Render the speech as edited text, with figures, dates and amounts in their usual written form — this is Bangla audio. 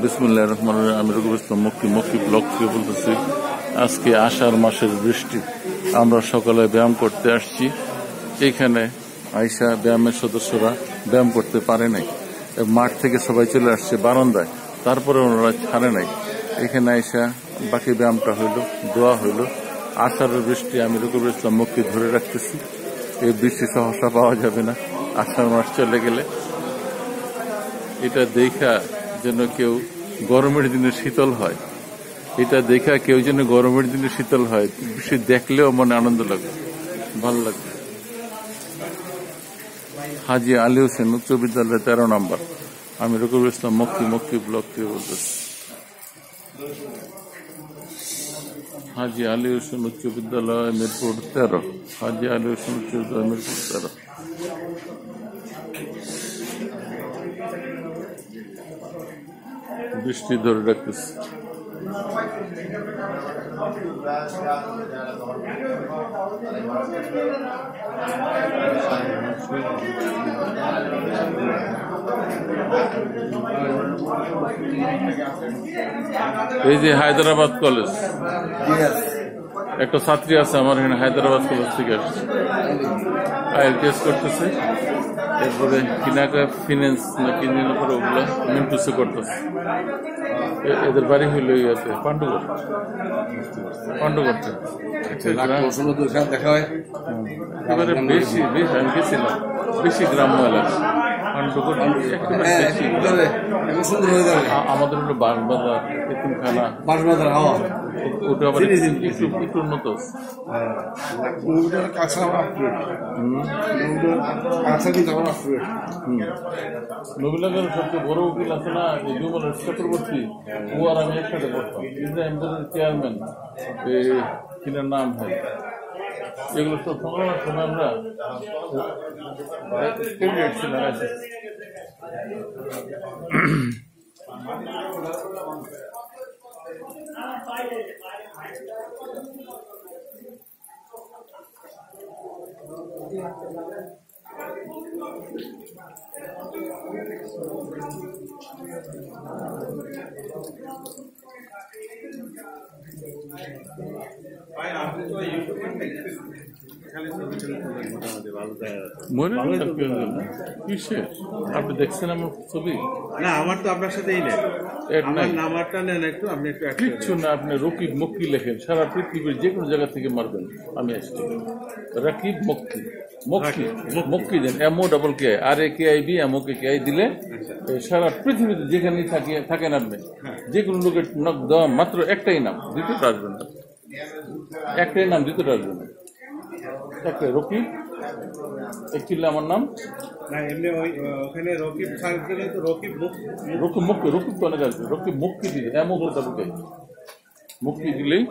বিসমিল্লাহির রহমানির রহিম। আমি রঘুবর ইসলাম মক্কি ব্লক থেকে বলতেছি। আজকে আষাঢ় মাসের বৃষ্টি, আমরা সকালে ব্যায়াম করতে আসছি। এখানে আইসা ব্যায়ামের সদস্যরা ব্যায়াম করতে পারে নাই, মাঠ থেকে সবাই চলে আসছে বারান্দায়, তারপরে ওনারা ছাড়ে নাই। এখানে আইসা বাকি ব্যায়ামটা হইল, দোয়া হইল। আষাঢ়ের বৃষ্টি আমি রঘুবর ইসলাম মক্কি ধরে রাখতেছি। এই বৃষ্টি সহসা পাওয়া যাবে না আষাঢ় মাস চলে গেলে। এটা দেখা যেন কেউ গরমের দিনে শীতল হয়, এটা দেখা কেউ যেন গরমের দিনে শীতল হয়। বৃষ্টি দেখলেও মনে আনন্দ লাগবে, ভালো লাগবে। হাজি আলী হোসেন উচ্চ বিদ্যালয় 13 নম্বর। আমি রঘুবর ইসলাম মক্কি ব্লক থেকে বলতেছি। হাজি আলী হোসেন উচ্চ বিদ্যালয় মিরপুর 13। হাজি আলী হোসেন উচ্চ বিদ্যালয় মিরপুর 13। বৃষ্টি ধরে রাখতেছে। এই যে হায়দ্রাবাদ কলেজ, একটা ছাত্রী আছে আমার এখানে হায়দ্রাবাদ কলেজ থেকে আসছে, IELTS করতেছে। এরপরে কিনাকা ফিন্যান্স না কিনার পরে ওগুলো মিন্টুসে করতেছে। এদের বাড়ি হইল ইয়াতে পাণ্ডুগড়। দেখা হয় এবারে বেশি আমি গেছিলাম, বেশি গ্রাম্য এলাকা পাণ্ডুগড়। আমাদের হলো বাঁশবাজার, এতিমখানা, ওটা আবার একটু উন্নত। নবীনগরের সবচেয়ে বড় উকিল আছে না, যুবনের চক্রবর্তী, ও আর আমি একসাথে পড়তাম। ইব্রাহিম চেয়ারম্যান, কিনার নাম হয়, এগুলো সব সংগ্রামের সময় আমরা ক্যান্ডিডেট ছিলাম। আপনি দেখছেন আমার ছবি? না, আমার তো আপনার সাথেই নেই। নাম্বারটা নেন একটু, আপনি একটু কিচ্ছু না। আপনি রকিব মক্কি লেখেন, সারা পৃথিবীর যে কোনো জায়গা থেকে মারবেন, আমি আসছি। রাকিব মক্কি দেন, MOKK, RAKIB MOKKI দিলে সারা পৃথিবীতে যেখানে থাকেন আপনি, যে কোনো লোকের নক দেওয়া মাত্র একটাই নাম, দ্বিতীয়টা আসবে না। একটাই নাম, দ্বিতীয়টা আসবে না। একটাই রকিব, একচিল্লা আমার নাম। রকিব তো অনেক আসবে। রকিব মক্কি দিলে মুক্তি দিলেই